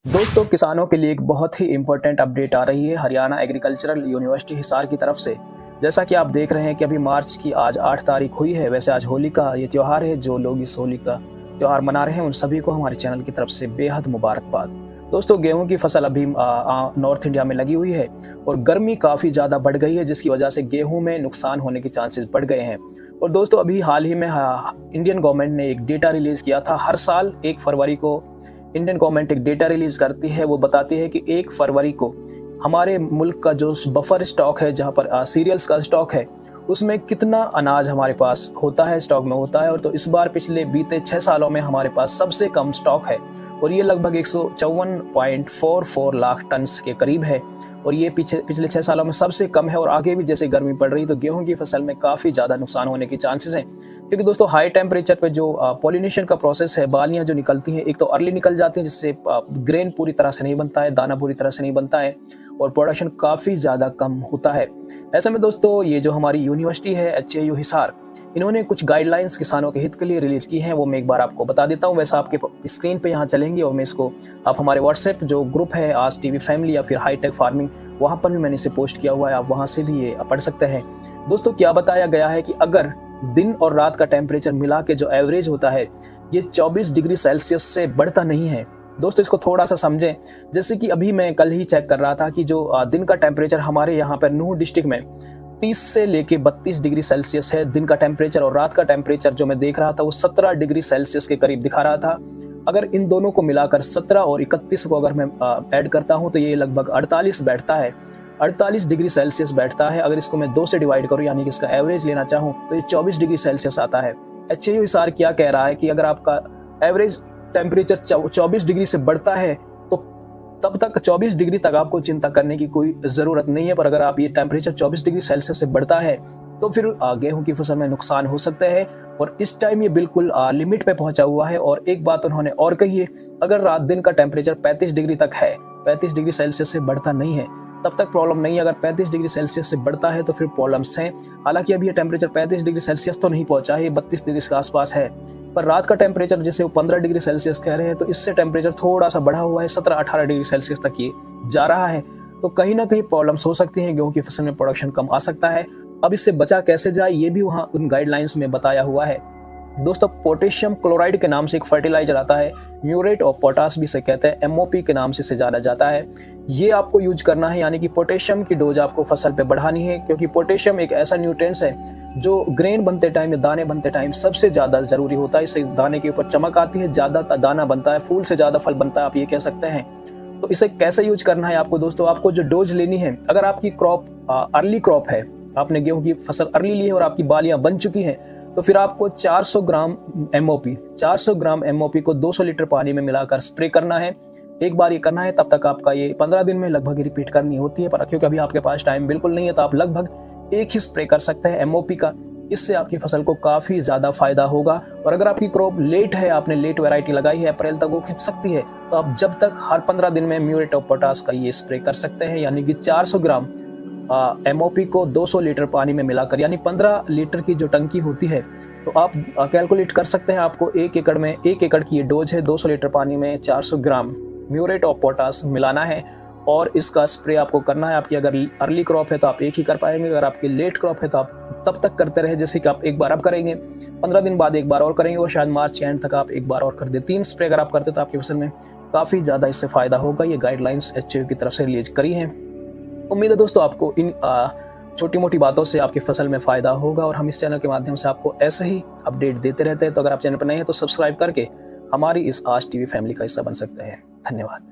दोस्तों, किसानों के लिए एक बहुत ही इम्पोर्टेंट अपडेट आ रही है हरियाणा एग्रीकल्चरल यूनिवर्सिटी हिसार की तरफ से। जैसा कि आप देख रहे हैं कि अभी मार्च की आज 8 तारीख हुई है। वैसे आज होली का ये त्यौहार है। जो लोग इस होली का त्यौहार मना रहे हैं उन सभी को हमारे चैनल की तरफ से बेहद मुबारकबाद। दोस्तों, गेहूं की फसल अभी नॉर्थ इंडिया में लगी हुई है और गर्मी काफ़ी ज़्यादा बढ़ गई है, जिसकी वजह से गेहूं में नुकसान होने के चांसेस बढ़ गए हैं। और दोस्तों, अभी हाल ही में इंडियन गवर्नमेंट ने एक डेटा रिलीज़ किया था। हर साल 1 फरवरी को इंडियन गवर्नमेंट एक डेटा रिलीज करती है। वो बताती है कि 1 फरवरी को हमारे मुल्क का जो बफर स्टॉक है, जहाँ पर सीरियल्स का स्टॉक है, उसमें कितना अनाज हमारे पास होता है, स्टॉक में होता है। और तो इस बार पिछले बीते 6 सालों में हमारे पास सबसे कम स्टॉक है और ये लगभग 154.44 लाख टन के करीब है। और ये पिछले 6 सालों में सबसे कम है। और आगे भी जैसे गर्मी पड़ रही तो गेहूं की फसल में काफ़ी ज़्यादा नुकसान होने के चांसेस हैं, क्योंकि दोस्तों हाई टेम्परेचर पे जो पॉलिनेशन का प्रोसेस है, बालियां जो निकलती हैं, एक तो अर्ली निकल जाती हैं, जिससे ग्रेन पूरी तरह से नहीं बनता है, दाना पूरी तरह से नहीं बनता है और प्रोडक्शन काफ़ी ज़्यादा कम होता है। ऐसे में दोस्तों ये जो हमारी यूनिवर्सिटी है HAU हिसार, इन्होंने कुछ गाइडलाइंस किसानों के हित के लिए रिलीज की हैं। वो मैं एक बार आपको बता देता हूँ। वैसे आपके स्क्रीन पे यहाँ चलेंगे और मैं इसको आप हमारे व्हाट्सएप जो ग्रुप है आज टीवी फैमिली या फिर हाईटेक फार्मिंग, वहाँ पर भी मैंने इसे पोस्ट किया हुआ है, आप वहाँ से भी ये पढ़ सकते हैं। दोस्तों, क्या बताया गया है कि अगर दिन और रात का टेम्परेचर मिला के जो एवरेज होता है ये 24 डिग्री सेल्सियस से बढ़ता नहीं है। दोस्तों, इसको थोड़ा सा समझें। जैसे कि अभी मैं कल ही चेक कर रहा था कि जो दिन का टेम्परेचर हमारे यहाँ पर नूह डिस्ट्रिक्ट में 30 से लेके 32 डिग्री सेल्सियस है दिन का टेम्परेचर, और रात का टेम्परेचर जो मैं देख रहा था वो 17 डिग्री सेल्सियस के करीब दिखा रहा था। अगर इन दोनों को मिलाकर 17 और 31 को अगर मैं ऐड करता हूँ तो ये लगभग 48 बैठता है, 48 डिग्री सेल्सियस बैठता है। अगर इसको मैं 2 से डिवाइड करूँ यानी कि इसका एवरेज लेना चाहूँ तो ये 24 डिग्री सेल्सियस आता है। HAU हिसार क्या कह रहा है कि अगर आपका एवरेज टेम्परेचर 24 डिग्री से बढ़ता है तो तब तक 24 डिग्री तक आपको चिंता करने की कोई ज़रूरत नहीं है। पर अगर आप ये टेम्परेचर 24 डिग्री सेल्सियस से बढ़ता है तो फिर गेहूं की फसल में नुकसान हो सकते हैं। और इस टाइम ये बिल्कुल लिमिट पे पहुंचा हुआ है। और एक बात उन्होंने और कही है, अगर रात दिन का टेम्परेचर 35 डिग्री तक है, 35 डिग्री सेल्सियस से बढ़ता नहीं है, तब तक प्रॉब्लम नहीं है। अगर 35 डिग्री सेल्सियस से बढ़ता है तो फिर प्रॉब्लम्स हैं। हालांकि अभी ये टेम्परेचर 35 डिग्री सेल्सियस तो नहीं पहुंचा है, 32 डिग्री के आसपास है। पर रात का टेम्परेचर जैसे वो 15 डिग्री सेल्सियस कह रहे हैं तो इससे टेम्परेचर थोड़ा सा बढ़ा हुआ है, 17-18 डिग्री सेल्सियस तक ये जा रहा है। तो कहीं ना कहीं प्रॉब्लम्स हो सकती हैं, गेहूं की फसल में प्रोडक्शन कम आ सकता है। अब इससे बचा कैसे जाए ये भी वहाँ उन गाइडलाइंस में बताया हुआ है। दोस्तों, पोटेशियम क्लोराइड के नाम से एक फर्टिलाइजर आता है, म्यूरेट ऑफ पोटास भी इसे कहते हैं, MOP के नाम से इसे जाना जाता है। ये आपको यूज करना है, यानी कि पोटेशियम की डोज आपको फसल पे बढ़ानी है, क्योंकि पोटेशियम एक ऐसा न्यूट्रिएंट्स है जो ग्रेन बनते टाइम या दाने बनते टाइम सबसे ज़्यादा ज़रूरी होता है। इससे दाने के ऊपर चमक आती है, ज़्यादा दाना बनता है, फूल से ज़्यादा फल बनता है, आप ये कह सकते हैं। तो इसे कैसे यूज करना है आपको दोस्तों, आपको जो डोज लेनी है, अगर आपकी क्रॉप अर्ली क्रॉप है, आपने गेहूं की फसल अर्ली ली है और आपकी बालियां बन चुकी हैं, तो फिर आपको 400 ग्राम MOP को 200 लीटर पानी में मिलाकर स्प्रे करना है। एक बार ये करना है, तब तक आपका ये 15 दिन में लगभग रिपीट करनी होती है। पर क्योंकि अभी आपके पास टाइम बिल्कुल नहीं है तो आप लगभग एक ही स्प्रे कर सकते हैं MOP का। इससे आपकी फसल को काफ़ी ज़्यादा फायदा होगा। और अगर आपकी क्रॉप लेट है, आपने लेट वैरायटी लगाई है, अप्रैल तक वो खिंच सकती है, तो आप जब तक हर 15 दिन में म्यूरेट ऑफ पोटास का ये स्प्रे कर सकते हैं, यानी कि 400 ग्राम MOP को 200 लीटर पानी में मिलाकर, यानी 15 लीटर की जो टंकी होती है, तो आप कैलकुलेट कर सकते हैं। आपको 1 एकड़ की ये डोज है, 200 लीटर पानी में 400 ग्राम म्यूरेट ऑफ पोटास मिलाना है और इसका स्प्रे आपको करना है। आपकी अगर अर्ली क्रॉप है तो आप एक ही कर पाएंगे, अगर आपकी लेट क्रॉप है तो आप तब तक करते रहे, जैसे कि आप एक बार अब करेंगे, 15 दिन बाद एक बार और करेंगे और शायद मार्च के एंड तक आप एक बार और कर दे। 3 स्प्रे अगर आप करते तो आपकी फसल में काफ़ी ज़्यादा इससे फ़ायदा होगा। ये गाइडलाइंस HAU की तरफ से रिलीज करी हैं। उम्मीद है दोस्तों आपको इन छोटी मोटी बातों से आपकी फसल में फ़ायदा होगा और हम इस चैनल के माध्यम से आपको ऐसे ही अपडेट देते रहते हैं। तो अगर आप चैनल पर नए हैं तो सब्सक्राइब करके हमारी इस आज टीवी फैमिली का हिस्सा बन सकते हैं। धन्यवाद।